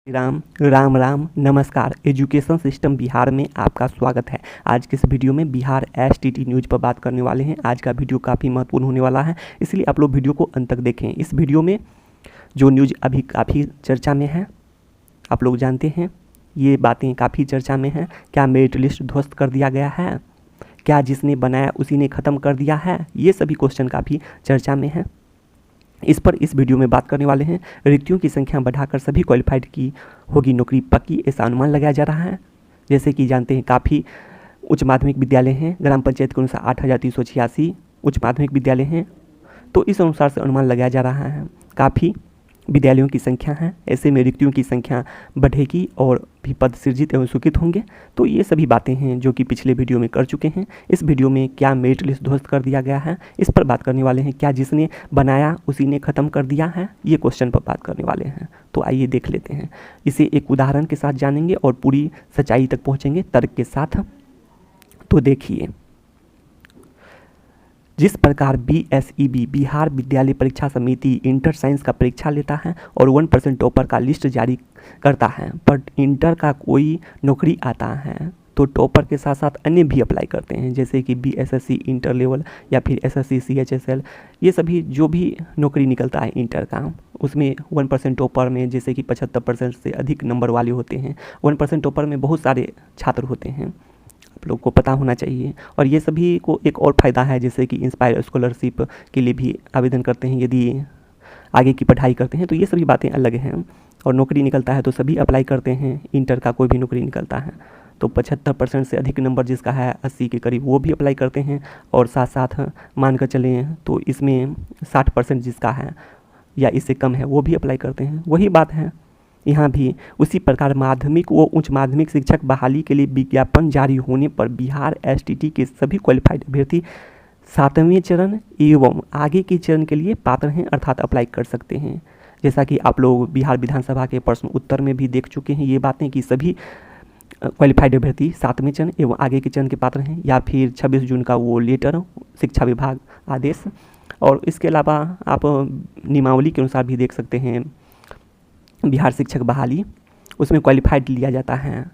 राम राम राम नमस्कार। Education system Bihar में आपका स्वागत है। आज के इस वीडियो में बिहार एसटीटी न्यूज़ पर बात करने वाले हैं। आज का वीडियो काफ़ी महत्वपूर्ण होने वाला है, इसलिए आप लोग वीडियो को अंत तक देखें। इस वीडियो में जो न्यूज़ अभी काफ़ी चर्चा में है, आप लोग जानते हैं ये बातें काफ़ी चर्चा में हैं। क्या मेरिट लिस्ट ध्वस्त कर दिया गया है? क्या जिसने बनाया उसी ने ख़त्म कर दिया है? ये सभी क्वेश्चन काफ़ी चर्चा में हैं। इस पर इस वीडियो में बात करने वाले हैं। रिक्तियों की संख्या बढ़ाकर सभी क्वालिफाइड की होगी नौकरी पक्की, ऐसा अनुमान लगाया जा रहा है। जैसे कि जानते हैं काफ़ी उच्च माध्यमिक विद्यालय हैं, ग्राम पंचायत के अनुसार 8,386 उच्च माध्यमिक विद्यालय हैं, तो इस अनुसार से अनुमान लगाया जा रहा है। काफ़ी विद्यालयों की संख्या है, ऐसे में रिक्तियों की संख्या बढ़ेगी और भी पद सृजित एवं स्वीकृत होंगे। तो ये सभी बातें हैं जो कि पिछले वीडियो में कर चुके हैं। इस वीडियो में क्या मेरिट लिस्ट ध्वस्त कर दिया गया है, इस पर बात करने वाले हैं। क्या जिसने बनाया उसी ने ख़त्म कर दिया है, ये क्वेश्चन पर बात करने वाले हैं। तो आइए देख लेते हैं। इसे एक उदाहरण के साथ जानेंगे और पूरी सच्चाई तक पहुँचेंगे तर्क के साथ। तो देखिए, जिस प्रकार BSEB बिहार विद्यालय परीक्षा समिति इंटर साइंस का परीक्षा लेता है और 1% टॉपर का लिस्ट जारी करता है, पर इंटर का कोई नौकरी आता है तो टॉपर के साथ साथ अन्य भी अप्लाई करते हैं, जैसे कि BSSC इंटर लेवल या फिर SSC CHSL, ये सभी जो भी नौकरी निकलता है इंटर का, उसमें 1% टॉपर में जैसे कि 75% से अधिक नंबर वाले होते हैं। 1% टॉपर में बहुत सारे छात्र होते हैं, आप लोग को पता होना चाहिए। और ये सभी को एक और फ़ायदा है, जैसे कि इंस्पायर स्कॉलरशिप के लिए भी आवेदन करते हैं यदि आगे की पढ़ाई करते हैं, तो ये सभी बातें अलग हैं। और नौकरी निकलता है तो सभी अप्लाई करते हैं। इंटर का कोई भी नौकरी निकलता है तो 75% से अधिक नंबर जिसका है 80 के करीब, वो भी अप्लाई करते हैं। और साथ साथ मान कर चलें तो इसमें 60% जिसका है या इससे कम है वो भी अप्लाई करते हैं। वही बात है यहाँ भी। उसी प्रकार माध्यमिक व उच्च माध्यमिक शिक्षक बहाली के लिए विज्ञापन जारी होने पर बिहार एसटीटी के सभी क्वालिफाइड अभ्यर्थी 7वें चरण एवं आगे के चरण के लिए पात्र हैं, अर्थात अप्लाई कर सकते हैं। जैसा कि आप लोग बिहार विधानसभा के प्रश्न उत्तर में भी देख चुके हैं ये बातें कि सभी क्वालिफाइड अभ्यर्थी 7वें चरण एवं आगे के चरण के पात्र हैं, या फिर 26 जून का वो लेटर शिक्षा विभाग आदेश। और इसके अलावा आप नियमावली के अनुसार भी देख सकते हैं बिहार शिक्षक बहाली, उसमें क्वालिफाइड लिया जाता है।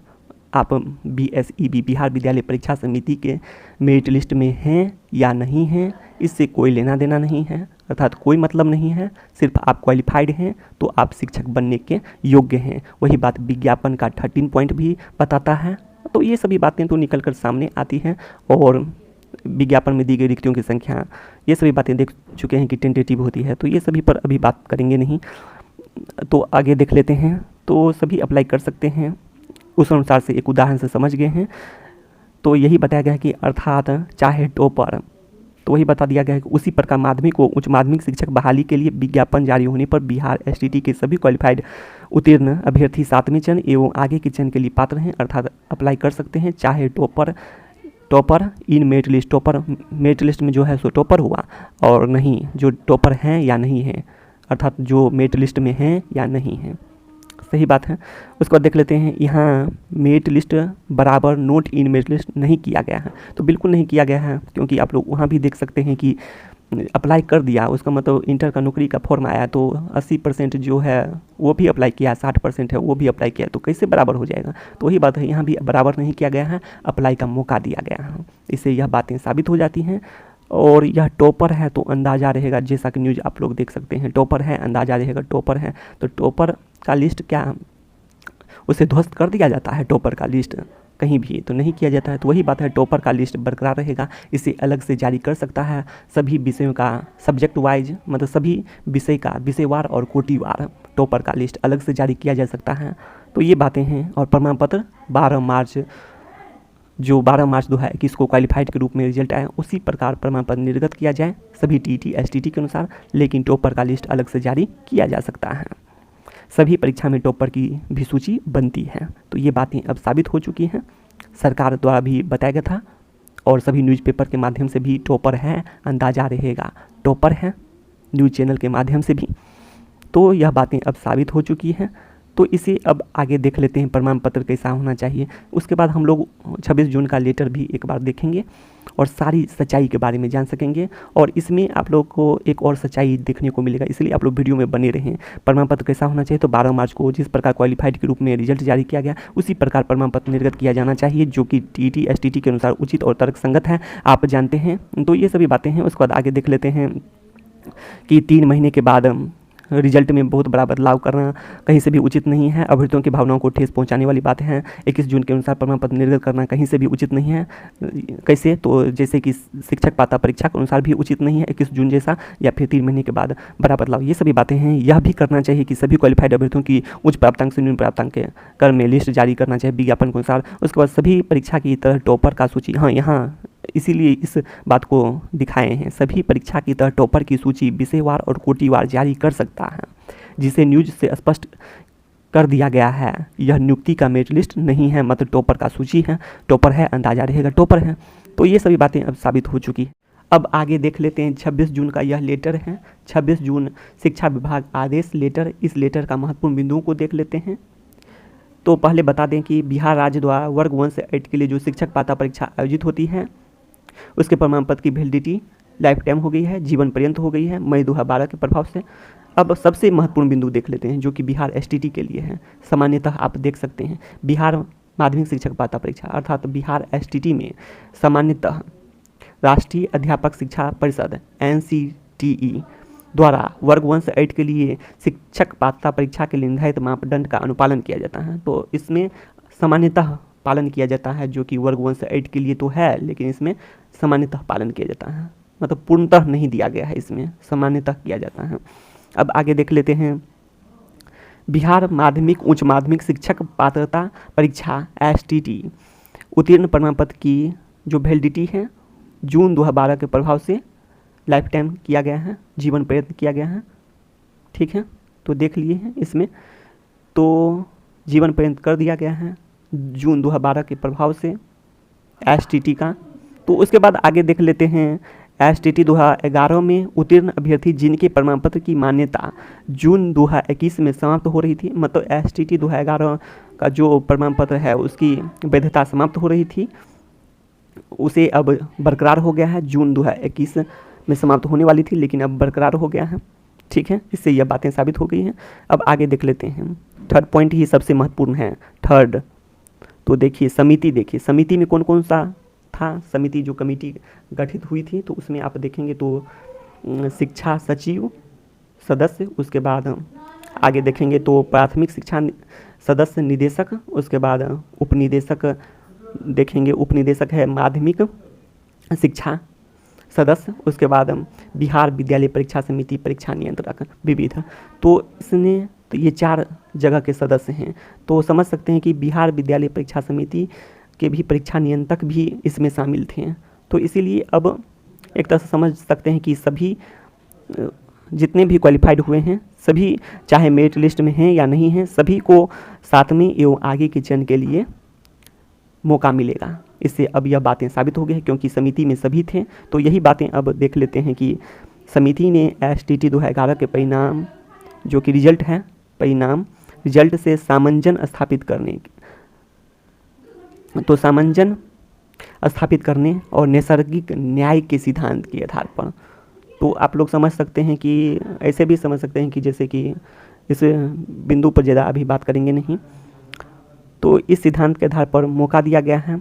आप BSEB बिहार विद्यालय परीक्षा समिति के मेरिट लिस्ट में हैं या नहीं हैं, इससे कोई लेना देना नहीं है, अर्थात कोई मतलब नहीं है। सिर्फ आप क्वालिफाइड हैं तो आप शिक्षक बनने के योग्य हैं। वही बात विज्ञापन का 13 पॉइंट भी बताता है। तो ये सभी बातें तो निकल कर सामने आती हैं। और विज्ञापन में दी गई रिक्तियों की संख्या, ये सभी बातें देख चुके हैं कि टेंटेटिव होती है, तो ये सभी पर अभी बात करेंगे नहीं। तो आगे देख लेते हैं। तो सभी अप्लाई कर सकते हैं, उस अनुसार से एक उदाहरण से समझ गए हैं। तो यही बताया गया है कि अर्थात चाहे टॉपर, तो वही बता दिया गया है कि उसी प्रकार माध्यमिक व उच्च माध्यमिक शिक्षक बहाली के लिए विज्ञापन जारी होने पर बिहार एसटीटी के सभी क्वालिफाइड उत्तीर्ण अभ्यर्थी 7वें चरण एवं आगे के चरण के लिए पात्र हैं, अर्थात अप्लाई कर सकते हैं। चाहे topper in merit list, topper merit list में जो है सो टॉपर हुआ, और नहीं जो टॉपर हैं या नहीं है, अर्थात जो मेरिट लिस्ट में हैं या नहीं हैं। सही बात है। उसके बाद देख लेते हैं, यहाँ मेरिट लिस्ट बराबर नोट इन मेरिट लिस्ट नहीं किया गया है, तो बिल्कुल नहीं किया गया है, क्योंकि आप लोग वहाँ भी देख सकते हैं कि अप्लाई कर दिया, उसका मतलब इंटर का नौकरी का फॉर्म आया तो 80% जो है वो भी अप्लाई किया, 60% है वो भी अप्लाई किया, तो कैसे बराबर हो जाएगा। तो वही बात है, यहाँ भी बराबर नहीं किया गया है, अप्लाई का मौका दिया गया है। इससे यह बातें साबित हो जाती हैं। और यह टॉपर है तो अंदाज़ा रहेगा, जैसा कि न्यूज़ आप लोग देख सकते हैं, टॉपर है अंदाज़ा रहेगा टॉपर है, तो टॉपर का लिस्ट क्या उसे ध्वस्त कर दिया जाता है? टॉपर का लिस्ट कहीं भी तो नहीं किया जाता है। तो वही बात है, टॉपर का लिस्ट बरकरार रहेगा, इसे अलग से जारी कर सकता है। सभी विषयों का सब्जेक्ट वाइज, मतलब सभी विषय का विषयवार और कोटिवार टॉपर का लिस्ट अलग से जारी किया जा सकता है। तो ये बातें हैं। और प्रमाण पत्र 12 मार्च 2021 को क्वालिफाइड के रूप में रिजल्ट आया, उसी प्रकार प्रमाण पत्र निर्गत किया जाए सभी TT STT के अनुसार, लेकिन टॉपर का लिस्ट अलग से जारी किया जा सकता है। सभी परीक्षा में टॉपर की भी सूची बनती है। तो ये बातें अब साबित हो चुकी हैं, सरकार द्वारा भी बताया गया था, और सभी न्यूज़पेपर के माध्यम से भी टॉपर है अंदाज़ा रहेगा टॉपर है, न्यूज़ चैनल के माध्यम से भी। तो यह बातें अब साबित हो चुकी हैं। तो इसे अब आगे देख लेते हैं प्रमाण पत्र कैसा होना चाहिए। उसके बाद हम लोग 26 जून का लेटर भी एक बार देखेंगे, और सारी सच्चाई के बारे में जान सकेंगे। और इसमें आप लोग को एक और सच्चाई देखने को मिलेगा, इसलिए आप लोग वीडियो में बने रहें। प्रमाण पत्र कैसा होना चाहिए, तो 12 मार्च को जिस प्रकार क्वालिफाइड के रूप में रिजल्ट जारी किया गया उसी प्रकार प्रमाण पत्र निर्गत किया जाना चाहिए, जो कि टीटी एसटीटी के अनुसार उचित और तर्कसंगत है, आप जानते हैं। तो ये सभी बातें हैं। उसके बाद आगे देख लेते हैं कि 3 महीने के बाद रिजल्ट में बहुत बड़ा बदलाव करना कहीं से भी उचित नहीं है, अभ्यर्थियों की भावनाओं को ठेस पहुंचाने वाली बातें हैं। 21 जून के अनुसार प्रमाण पत्र निर्गत करना कहीं से भी उचित नहीं है। कैसे, तो जैसे कि शिक्षक पात्रता परीक्षा के अनुसार भी उचित नहीं है 21 जून जैसा, या फिर 3 महीने के बाद बड़ा बदलाव, ये सभी बातें हैं। यह भी करना चाहिए कि सभी क्वालिफाइड अभ्यर्थियों की उच्च प्राप्तांक से न्यून प्राप्तांक के क्रम में लिस्ट जारी करना चाहिए विज्ञापन के अनुसार। उसके बाद सभी परीक्षा की तरह टॉपर का सूची, हाँ यहाँ इसीलिए इस बात को दिखाए हैं, सभी परीक्षा की तरह टॉपर की सूची विषयवार और कोटिवार जारी कर सकता है, जिसे न्यूज से स्पष्ट कर दिया गया है। यह नियुक्ति का मेरिट लिस्ट नहीं है, मतलब टॉपर का सूची है, टॉपर है अंदाजा रहेगा टॉपर है। तो ये सभी बातें अब साबित हो चुकी है। अब आगे देख लेते हैं 26 जून का यह लेटर है, 26 जून शिक्षा विभाग आदेश लेटर। इस लेटर का महत्वपूर्ण बिंदुओं को देख लेते हैं। तो पहले बता दें कि बिहार राज्य द्वारा वर्ग 1 से 8 के लिए जो शिक्षक पात्रता परीक्षा आयोजित होती है उसके प्रमाण पत्र की वैलिडिटी लाइफ टाइम हो गई है, जीवन पर्यंत हो गई है मई 2012 के प्रभाव से। अब सबसे महत्वपूर्ण बिंदु देख लेते हैं जो कि बिहार एसटीटी के लिए है। सामान्यतः आप देख सकते हैं बिहार माध्यमिक शिक्षक पात्रता परीक्षा अर्थात बिहार एसटीटी में सामान्यतः राष्ट्रीय अध्यापक शिक्षा परिषद NCTE द्वारा वर्ग 1 से 8 के लिए शिक्षक पात्रता परीक्षा के निर्धारित मापदंड का अनुपालन किया जाता है। तो इसमें सामान्यतः पालन किया जाता है, जो कि वर्ग 1 से 8 के लिए तो है, लेकिन इसमें सामान्यतः पालन किया जाता है, मतलब पूर्णतः नहीं दिया गया है, इसमें सामान्यतः किया जाता है। अब आगे देख लेते हैं बिहार माध्यमिक उच्च माध्यमिक शिक्षक पात्रता परीक्षा STT उत्तीर्ण प्रमाण पत्र की जो वैलिडिटी है जून 2012 के प्रभाव से लाइफ टाइम किया गया है, जीवन पर्यंत किया गया है, ठीक है। तो देख लिए हैं इसमें, तो जीवन पर्यंत कर दिया गया है जून 2012 के प्रभाव से STT का। तो उसके बाद आगे देख लेते हैं STT 2011 में उत्तीर्ण अभ्यर्थी जिनके प्रमाण पत्र की मान्यता जून 2021 में समाप्त हो रही थी, मतलब STT 2011 का जो प्रमाण पत्र है उसकी वैधता समाप्त हो रही थी, उसे अब बरकरार हो गया है। जून 2021 में समाप्त होने वाली थी लेकिन अब बरकरार हो गया है, ठीक है। इससे यह बातें साबित हो गई हैं। अब आगे देख लेते हैं, थर्ड पॉइंट ही सबसे महत्वपूर्ण है, थर्ड। तो देखिए समिति, देखिए समिति में कौन कौन सा था। समिति जो कमेटी गठित हुई थी तो उसमें आप देखेंगे तो शिक्षा सचिव सदस्य, उसके बाद आगे देखेंगे तो प्राथमिक शिक्षा सदस्य निदेशक, उसके बाद उपनिदेशक देखेंगे, उपनिदेशक है माध्यमिक शिक्षा सदस्य, उसके बाद बिहार विद्यालय परीक्षा समिति परीक्षा नियंत्रक विविध। तो इसने तो ये 4 जगह के सदस्य हैं। तो समझ सकते हैं कि बिहार विद्यालय परीक्षा समिति के भी परीक्षा नियंत्रक भी इसमें शामिल थे। तो इसीलिए अब एक तरह से समझ सकते हैं कि सभी जितने भी क्वालिफाइड हुए हैं सभी, चाहे मेरिट लिस्ट में हैं या नहीं हैं, सभी को 7वें एवं आगे के चयन के लिए मौका मिलेगा। इससे अब यह बातें साबित हो गई हैं क्योंकि समिति में सभी थे। तो यही बातें अब देख लेते हैं कि समिति ने STT 2011 के परिणाम जो कि रिजल्ट है, परिणाम रिजल्ट से सामंजन स्थापित करने, तो सामंजन स्थापित करने और नैसर्गिक न्याय के सिद्धांत के आधार पर। तो आप लोग समझ सकते हैं कि ऐसे भी समझ सकते हैं कि जैसे कि इस बिंदु पर ज़्यादा अभी बात करेंगे नहीं, तो इस सिद्धांत के आधार पर मौका दिया गया है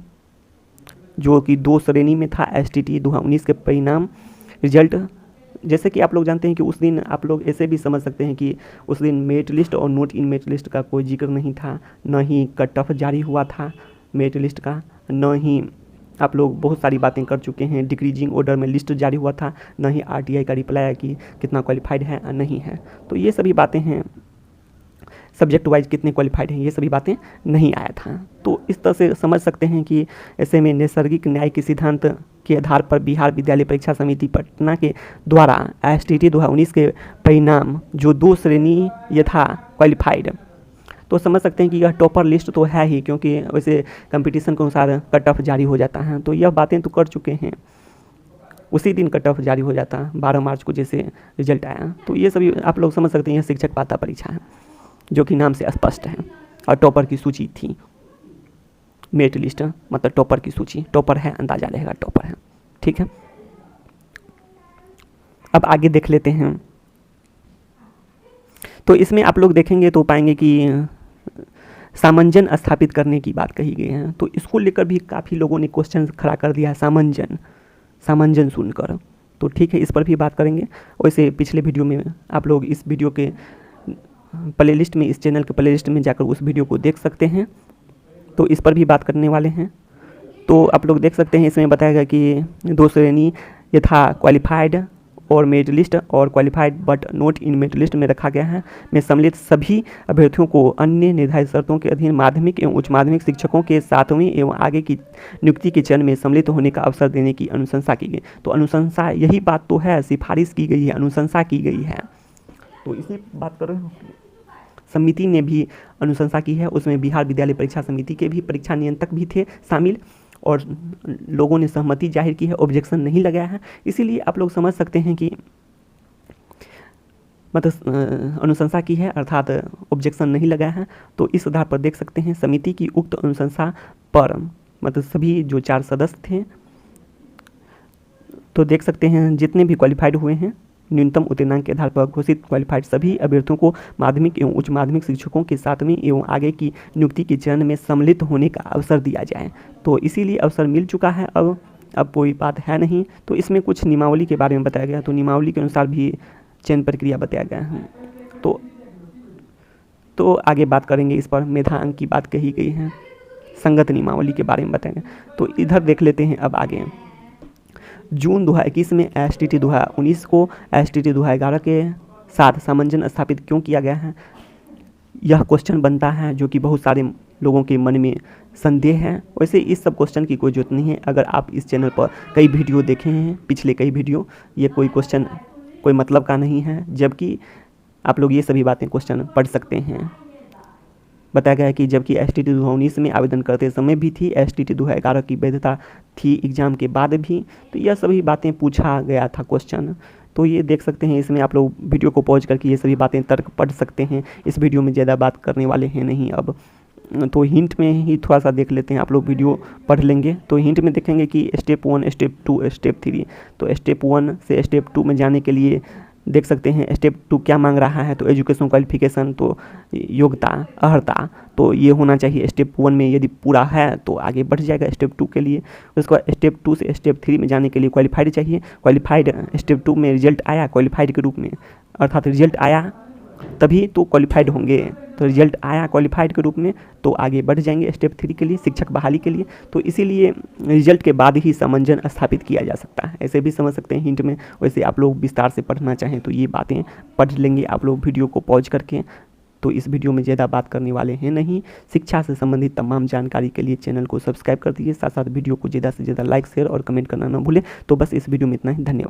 जो कि 2 श्रेणी में था। STT 2019 के परिणाम रिजल्ट, जैसे कि आप लोग जानते हैं कि उस दिन आप लोग ऐसे भी समझ सकते हैं कि उस दिन मेरिट लिस्ट और नोट इन मेरिट लिस्ट का कोई जिक्र नहीं था, न ही कट ऑफ जारी हुआ था मेरिट लिस्ट का, न ही आप लोग बहुत सारी बातें कर चुके हैं, डिक्रीजिंग ऑर्डर में लिस्ट जारी हुआ था, न ही RTI का रिप्लाई है कि कितना क्वालिफाइड है या नहीं है। तो ये सभी बातें हैं, सब्जेक्ट वाइज कितने क्वालिफाइड हैं, ये सभी बातें नहीं आया था। तो इस तरह से समझ सकते हैं कि ऐसे में नैसर्गिक न्याय के सिद्धांत के आधार पर बिहार विद्यालय परीक्षा समिति पटना के द्वारा STT 2019 के परिणाम जो 2 श्रेणी यथा क्वालिफाइड, तो समझ सकते हैं कि यह टॉपर लिस्ट तो है ही, क्योंकि वैसे कंपटीशन के अनुसार कट ऑफ जारी हो जाता है। तो यह बातें तो कर चुके हैं, उसी दिन कट ऑफ जारी हो जाता है 12 मार्च को जैसे रिजल्ट आया। तो ये सभी आप लोग समझ सकते हैं यह शिक्षक पात्रता परीक्षा है जो कि नाम से स्पष्ट है। और टॉपर की सूची थी, मेरिट लिस्ट मतलब टॉपर की सूची, टॉपर है अंदाजा रहेगा टॉपर है, ठीक है, अब आगे देख लेते हैं। तो इसमें आप लोग देखेंगे तो पाएंगे कि सामंजन स्थापित करने की बात कही गई है। तो इसको लेकर भी काफ़ी लोगों ने क्वेश्चन खड़ा कर दिया है, सामंजन सुनकर। तो ठीक है, इस पर भी बात करेंगे। वैसे पिछले वीडियो में आप लोग इस वीडियो के प्लेलिस्ट में, इस चैनल के प्लेलिस्ट में जाकर उस वीडियो को देख सकते हैं। तो इस पर भी बात करने वाले हैं। तो आप लोग देख सकते हैं, इसमें बताया गया कि 2 श्रेणी यथा क्वालिफाइड और मेरिट लिस्ट और qualified but not in merit list में रखा गया है, में सम्मिलित सभी अभ्यर्थियों को अन्य निर्धारित शर्तों के अधीन माध्यमिक एवं उच्च माध्यमिक शिक्षकों के 7वीं एवं आगे की नियुक्ति के चरण में सम्मिलित होने का अवसर देने की अनुशंसा की गई। तो अनुशंसा, यही बात तो है, सिफारिश की गई है, अनुशंसा की गई है। तो इसी बात कर रहे हो, समिति ने भी अनुशंसा की है। उसमें बिहार विद्यालय परीक्षा समिति के भी परीक्षा नियंत्रक भी थे शामिल, और लोगों ने सहमति जाहिर की है, ऑब्जेक्शन नहीं लगाया है। इसीलिए आप लोग समझ सकते हैं कि मतलब अनुशंसा की है, अर्थात ऑब्जेक्शन नहीं लगाया है। तो इस आधार पर देख सकते हैं समिति की उक्त अनुशंसा पर मतलब सभी जो 4 सदस्य थे, तो देख सकते हैं जितने भी क्वालिफाइड हुए हैं न्यूनतम उत्तीर्णांक के आधार पर घोषित क्वालिफाइड सभी अभ्यर्थियों को माध्यमिक एवं उच्च माध्यमिक शिक्षकों के 7वीं एवं आगे की नियुक्ति के चरण में सम्मिलित होने का अवसर दिया जाए। तो इसीलिए अवसर मिल चुका है, अब कोई बात है नहीं। तो इसमें कुछ नियमावली के बारे में बताया गया, तो नियमावली के अनुसार भी चयन प्रक्रिया बताया गया है। तो आगे बात करेंगे इस पर। मेधा अंक की बात कही गई है, संगत नियमावली के बारे में बताएंगे। तो इधर देख लेते हैं अब आगे। जून 2021 में STT 2019 को STT 2011 के साथ सामंजन स्थापित क्यों किया गया है, यह क्वेश्चन बनता है, जो कि बहुत सारे लोगों के मन में संदेह है। वैसे इस सब क्वेश्चन की कोई जरूरत नहीं है। अगर आप इस चैनल पर कई वीडियो देखे हैं, पिछले कई वीडियो, ये कोई क्वेश्चन कोई मतलब का नहीं है, जबकि आप लोग ये सभी बातें क्वेश्चन पढ़ सकते हैं। बताया गया है कि जबकि STT 2019 में आवेदन करते समय भी थी, STT 2011 की वैधता थी एग्ज़ाम के बाद भी। तो यह सभी बातें पूछा गया था क्वेश्चन। तो ये देख सकते हैं, इसमें आप लोग वीडियो को पॉज करके ये सभी बातें तर्क पढ़ सकते हैं। इस वीडियो में ज़्यादा बात करने वाले हैं नहीं अब। तो हिंट में ही थोड़ा सा देख लेते हैं, आप लोग वीडियो पढ़ लेंगे। तो हिंट में देखेंगे कि स्टेप 1, स्टेप 2, स्टेप 3। तो स्टेप 1 से स्टेप 2 में जाने के लिए देख सकते हैं स्टेप 2 क्या मांग रहा है। तो एजुकेशन क्वालिफिकेशन, तो योग्यता, अर्हता, तो ये होना चाहिए। स्टेप 1 में यदि पूरा है तो आगे बढ़ जाएगा स्टेप 2 के लिए। उसके बाद स्टेप 2 से स्टेप 3 में जाने के लिए क्वालिफाइड चाहिए। क्वालिफाइड स्टेप 2 में रिजल्ट आया क्वालिफाइड के रूप में, अर्थात रिजल्ट आया तभी तो क्वालिफाइड होंगे। तो रिजल्ट आया क्वालिफाइड के रूप में तो आगे बढ़ जाएंगे स्टेप 3 के लिए, शिक्षक बहाली के लिए। तो इसीलिए रिजल्ट के बाद ही सामंजन स्थापित किया जा सकता है, ऐसे भी समझ सकते हैं हिंट में। वैसे आप लोग विस्तार से पढ़ना चाहें तो ये बातें पढ़ लेंगे आप लोग वीडियो को पॉज करके। तो इस वीडियो में ज़्यादा बात करने वाले हैं नहीं। शिक्षा से संबंधित तमाम जानकारी के लिए चैनल को सब्सक्राइब कर दीजिए, साथ साथ वीडियो को ज़्यादा से ज़्यादा लाइक, शेयर और कमेंट करना ना भूलें। तो बस इस वीडियो में इतना ही, धन्यवाद।